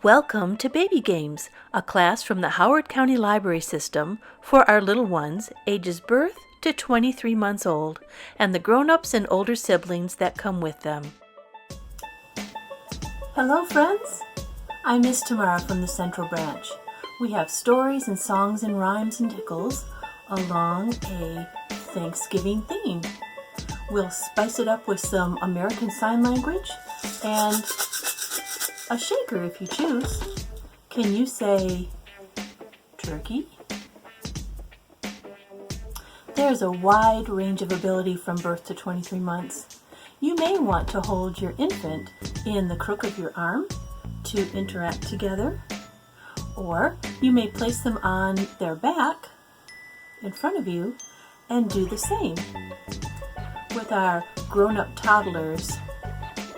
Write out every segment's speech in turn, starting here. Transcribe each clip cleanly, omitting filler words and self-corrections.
Welcome to Baby Games, a class from the Howard County Library System for our little ones ages birth to 23 months old and the grown-ups and older siblings that come with them. Hello friends, I'm Miss Tamara from the Central Branch. We have stories and songs and rhymes and tickles along a Thanksgiving theme. We'll spice it up with some American Sign Language and a shaker if you choose. Can you say turkey? There's a wide range of ability from birth to 23 months. You may want to hold your infant in the crook of your arm to interact together, or you may place them on their back in front of you and do the same. With our grown-up toddlers,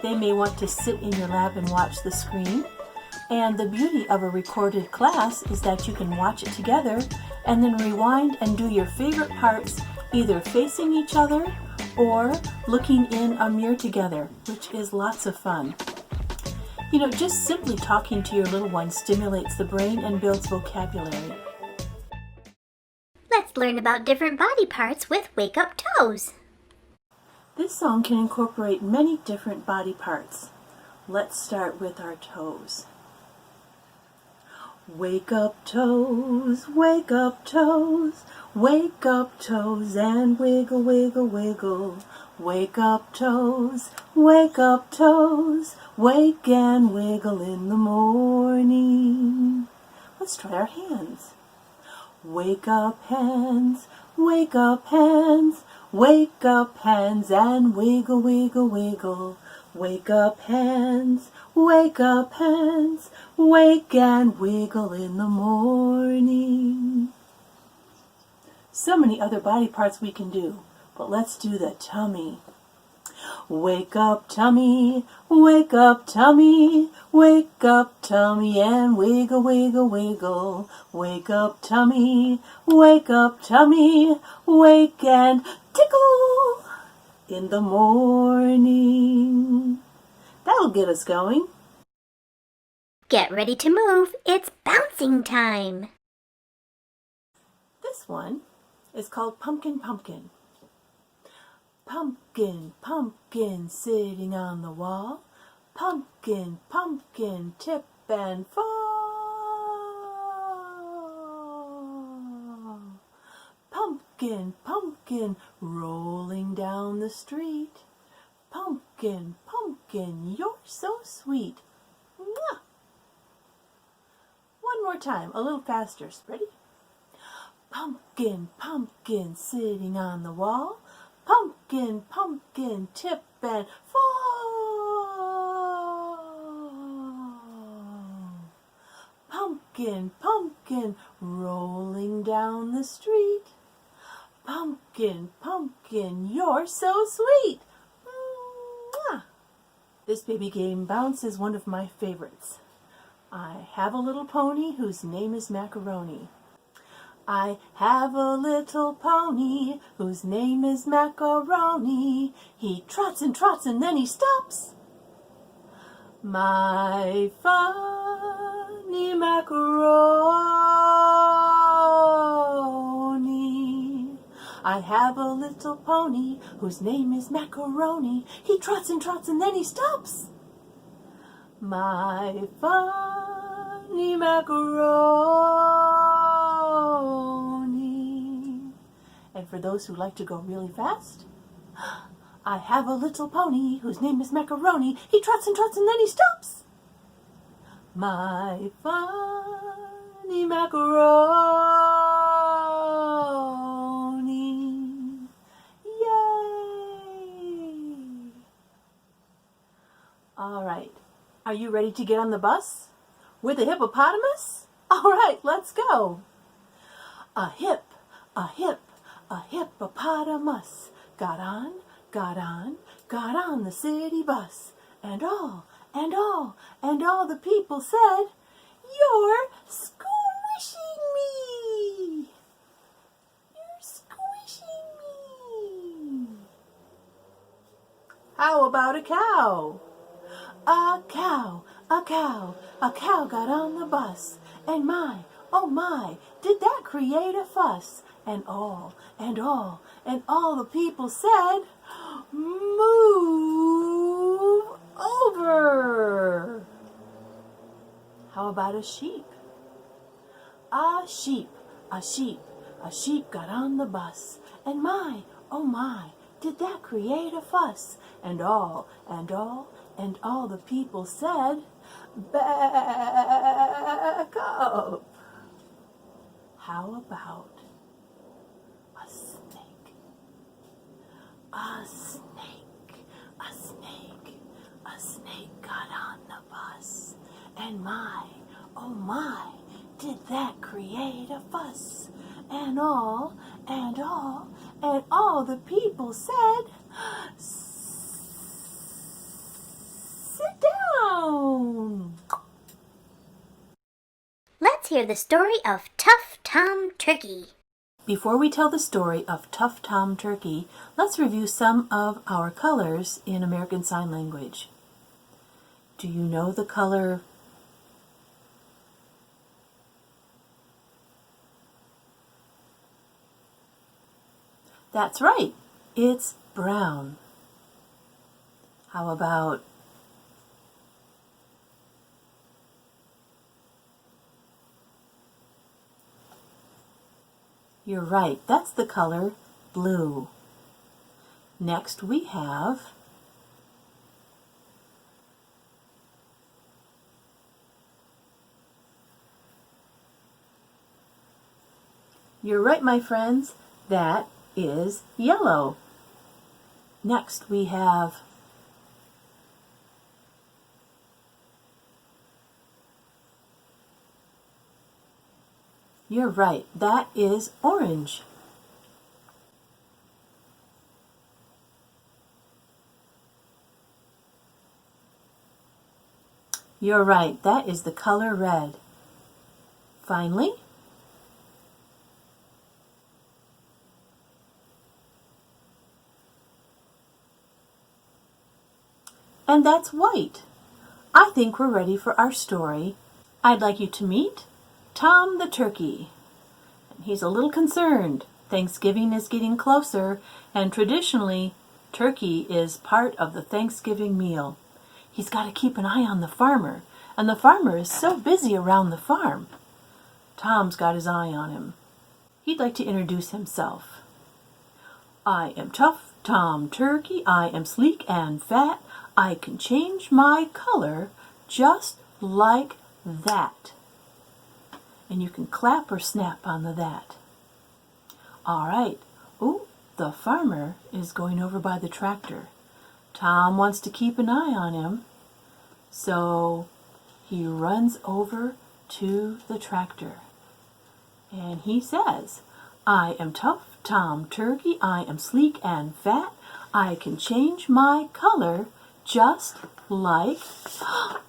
they may want to sit in your lap and watch the screen. And the beauty of a recorded class is that you can watch it together and then rewind and do your favorite parts either facing each other or looking in a mirror together, which is lots of fun. You know, just simply talking to your little one stimulates the brain and builds vocabulary. Let's learn about different body parts with Wake Up Toes. This song can incorporate many different body parts. Let's start with our toes. Wake up toes, wake up toes, wake up toes and wiggle, wiggle, wiggle. Wake up toes, wake up toes, wake and wiggle in the morning. Let's try our hands. Wake up hands, wake up hands, wake up hands and wiggle, wiggle, wiggle. Wake up hands, wake up hands, wake and wiggle in the morning. So many other body parts we can do, but let's do the tummy. Wake up tummy, wake up tummy, wake up tummy and wiggle, wiggle, wiggle. Wake up tummy, wake and tickle in the morning. That'll get us going. Get ready to move. It's bouncing time. This one is called Pumpkin Pumpkin. Pumpkin, pumpkin, sitting on the wall. Pumpkin, pumpkin, tip and fall. Pumpkin, pumpkin, rolling down the street. Pumpkin, pumpkin, you're so sweet. Mwah! One more time, a little faster. Ready? Pumpkin, pumpkin, sitting on the wall. Pumpkin, pumpkin, tip and fall. Pumpkin, pumpkin, rolling down the street. Pumpkin, pumpkin, you're so sweet. Mwah! This baby game bounce is one of my favorites. I have a little pony whose name is Macaroni. I have a little pony whose name is Macaroni. He trots and then he stops. My funny macaroni. I have a little pony whose name is Macaroni. He trots and then he stops. My funny macaroni. And for those who like to go really fast, I have a little pony whose name is Macaroni. He trots and then he stops. My funny macaroni. Yay! All right. Are you ready to get on the bus? With a hippopotamus? All right, let's go. A hippopotamus got on the city bus. And all the people said, "You're squishing me! You're squishing me!" How about a cow? A A cow got on the bus, and my, oh my, did that create a fuss. And all the people said, move over. How about a sheep? A sheep, a sheep, a sheep got on the bus, and my, oh my, did that create a fuss. And all the people said, back up. How about a snake? A snake, a snake, a snake got on the bus, and my, oh my, did that create a fuss. And all the people said, sit down. Let's hear the story of Tough Tom Turkey. Before we tell the story of Tough Tom Turkey, let's review some of our colors in American Sign Language. Do you know the color? That's right, it's brown. How about you're right, that's the color blue. Next we have you're right, my friends, that is yellow. Next we have you're right, that is orange. You're right, that is the color red. Finally, and that's white. I think we're ready for our story. I'd like you to meet Tom the turkey. He's a little concerned. Thanksgiving is getting closer, and traditionally, turkey is part of the Thanksgiving meal. He's got to keep an eye on the farmer, and the farmer is so busy around the farm. Tom's got his eye on him. He'd like to introduce himself. I am Tough Tom Turkey. I am sleek and fat. I can change my color just like that. And you can clap or snap on the that. All right. Ooh, the farmer is going over by the tractor. Tom wants to keep an eye on him, so he runs over to the tractor. And he says, I am Tough Tom Turkey. I am sleek and fat. I can change my color just like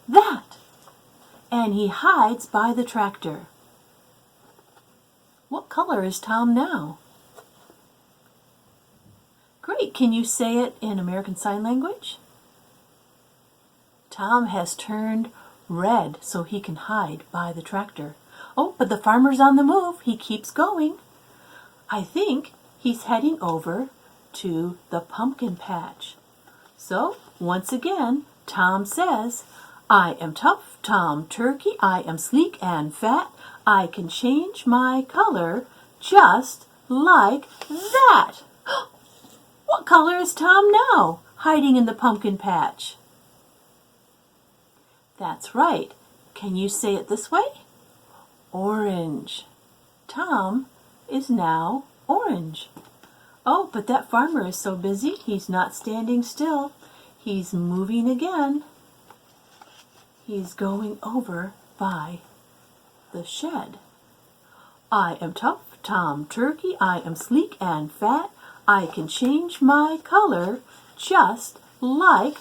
that. And he hides by the tractor. What color is Tom now? Great, can you say it in American Sign Language? Tom has turned red so he can hide by the tractor. Oh, but the farmer's on the move. He keeps going. I think he's heading over to the pumpkin patch. So, once again, Tom says, I am Tough Tom Turkey. I am sleek and fat. I can change my color just like that. What color is Tom now, hiding in the pumpkin patch? That's right. Can you say it this way? Orange. Tom is now orange. Oh, but that farmer is so busy, he's not standing still. He's moving again. He's going over by the shed. I am Tough Tom Turkey. I am sleek and fat. I can change my color just like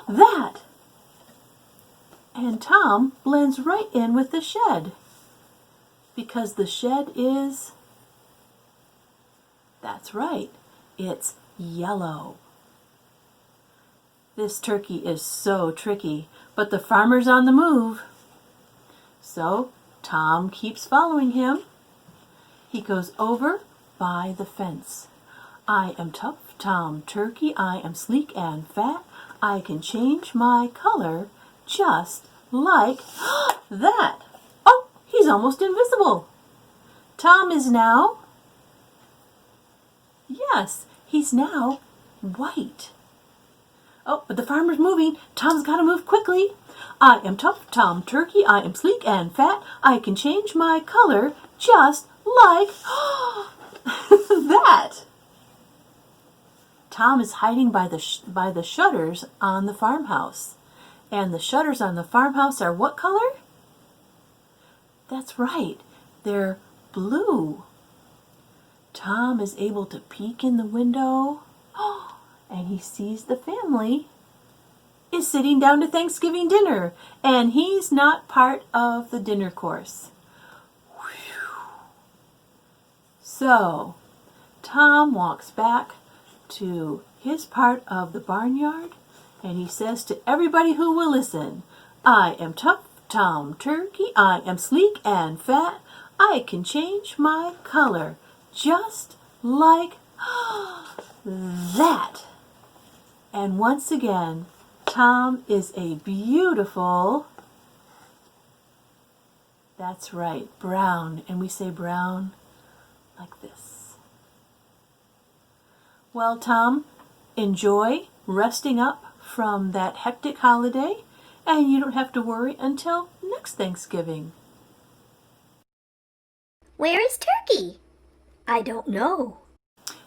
that. And Tom blends right in with the shed because the shed is, that's right, it's yellow. This turkey is so tricky, but the farmer's on the move. So Tom keeps following him. He goes over by the fence. I am tough Tom Turkey. I am sleek and fat. I can change my color just like that. Oh, he's almost invisible. Tom is now, yes, he's now white. Oh, but the farmer's moving. Tom's got to move quickly. I am tough Tom Turkey. I am sleek and fat. I can change my color just like that. Tom is hiding by the shutters on the farmhouse. And the shutters on the farmhouse are what color? That's right. They're blue. Tom is able to peek in the window. And he sees the family is sitting down to Thanksgiving dinner, and he's not part of the dinner course. Whew. So, Tom walks back to his part of the barnyard, and he says to everybody who will listen, I am tough Tom Turkey, I am sleek and fat, I can change my color just like that. And once again, Tom is a beautiful, that's right, brown. And we say brown like this. Well, Tom, enjoy resting up from that hectic holiday, and you don't have to worry until next Thanksgiving. Where is Turkey? I don't know.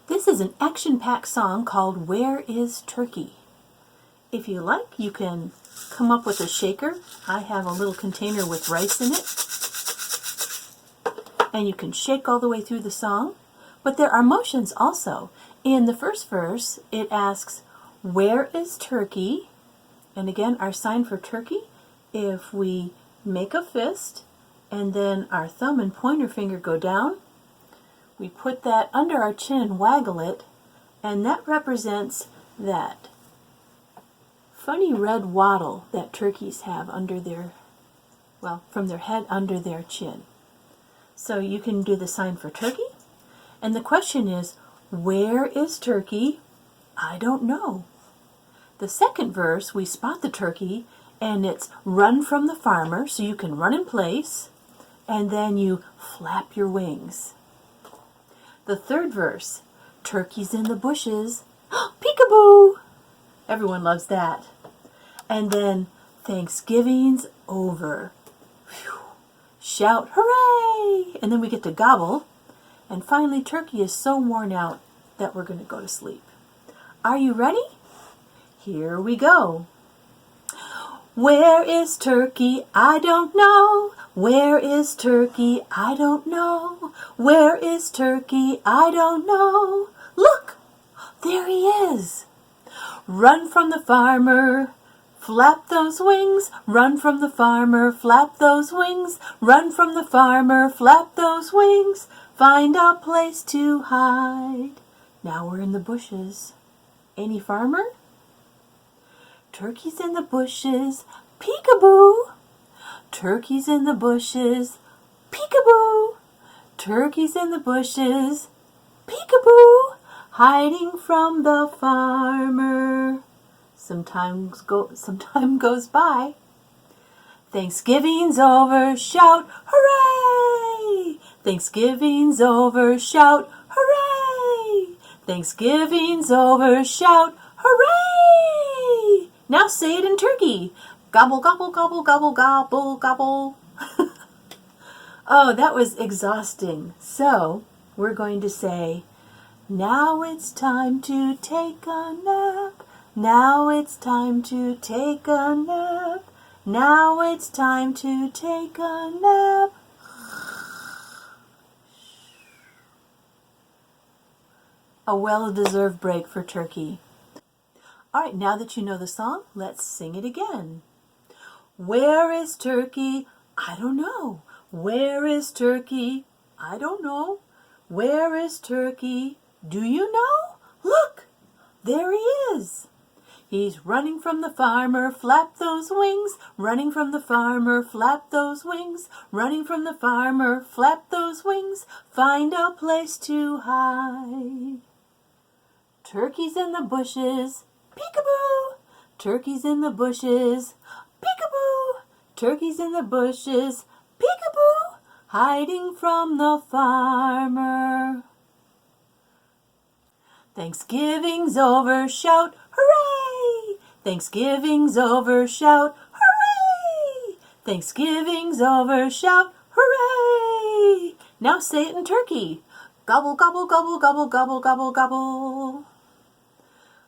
This is an action-packed song called Where is Turkey? If you like, you can come up with a shaker. I have a little container with rice in it. And you can shake all the way through the song. But there are motions also. In the first verse, it asks, where is Turkey? And again, our sign for turkey, if we make a fist and then our thumb and pointer finger go down, we put that under our chin and waggle it, and that represents that funny red wattle that turkeys have under their, well, from their head under their chin. So you can do the sign for turkey. And the question is, where is Turkey? I don't know. The second verse, we spot the turkey, and it's run from the farmer, so you can run in place, and then you flap your wings. The third verse, turkey's in the bushes, peekaboo! Everyone loves that. And then, Thanksgiving's over. Whew. Shout, hooray! And then we get to gobble. And finally, turkey is so worn out that we're going to go to sleep. Are you ready? Here we go. Where is Turkey? I don't know. Where is Turkey? I don't know. Where is Turkey? I don't know. Look, there he is. Run from the farmer, flap those wings. Run from the farmer, flap those wings. Run from the farmer, flap those wings. Find a place to hide. Now we're in the bushes. Any farmer? Turkey's in the bushes, peekaboo. Turkey's in the bushes, peekaboo. Turkey's in the bushes, peekaboo. Hiding from the farmer. Some time goes by. Thanksgiving's over, shout, hooray! Thanksgiving's over, shout, hooray! Thanksgiving's over, shout, hooray! Now say it in turkey. Gobble, gobble, gobble, gobble, gobble, gobble. Oh, that was exhausting. So, we're going to say, now it's time to take a nap. Now it's time to take a nap. Now it's time to take a nap. A well-deserved break for turkey. All right, now that you know the song, let's sing it again. Where is Turkey? I don't know. Where is Turkey? I don't know. Where is Turkey? Do you know? Look, there he is. He's running from the farmer, flap those wings. Running from the farmer, flap those wings. Running from the farmer, flap those wings. Find a place to hide. Turkeys in the bushes, peekaboo. Turkeys in the bushes, peekaboo. Turkeys in the bushes, peekaboo. Hiding from the farmer. Thanksgiving's over, shout, hooray! Thanksgiving's over, shout, hooray! Thanksgiving's over, shout, hooray! Now say it in turkey. Gobble, gobble, gobble, gobble, gobble, gobble, gobble.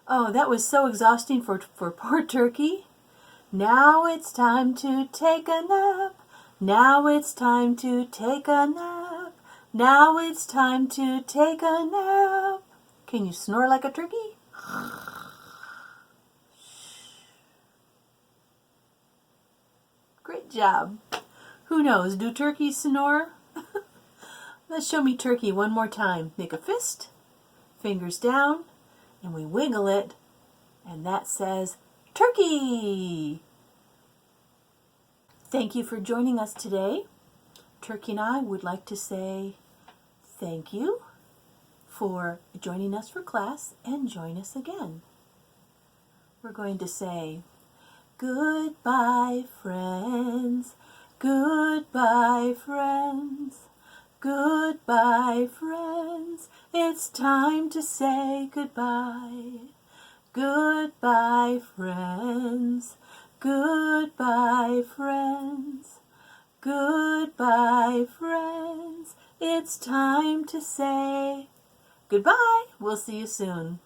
Oh, that was so exhausting for poor turkey. Now it's time to take a nap. Now it's time to take a nap. Now it's time to take a nap. Can you snore like a turkey? Great job. Who knows, do turkeys snore? Let's show me turkey one more time. Make a fist, fingers down, and we wiggle it, and that says turkey. Thank you for joining us today. Turkey and I would like to say thank you for joining us for class, and join us again. We're going to say, goodbye friends, goodbye friends, goodbye friends, it's time to say goodbye. Goodbye friends, goodbye friends, goodbye friends, it's time to say goodbye. We'll see you soon.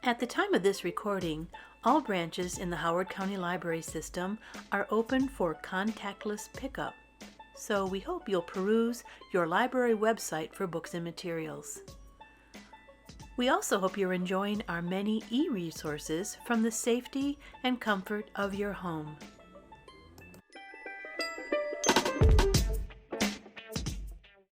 At the time of this recording, all branches in the Howard County Library System are open for contactless pickup, so we hope you'll peruse your library website for books and materials. We also hope you're enjoying our many e-resources from the safety and comfort of your home.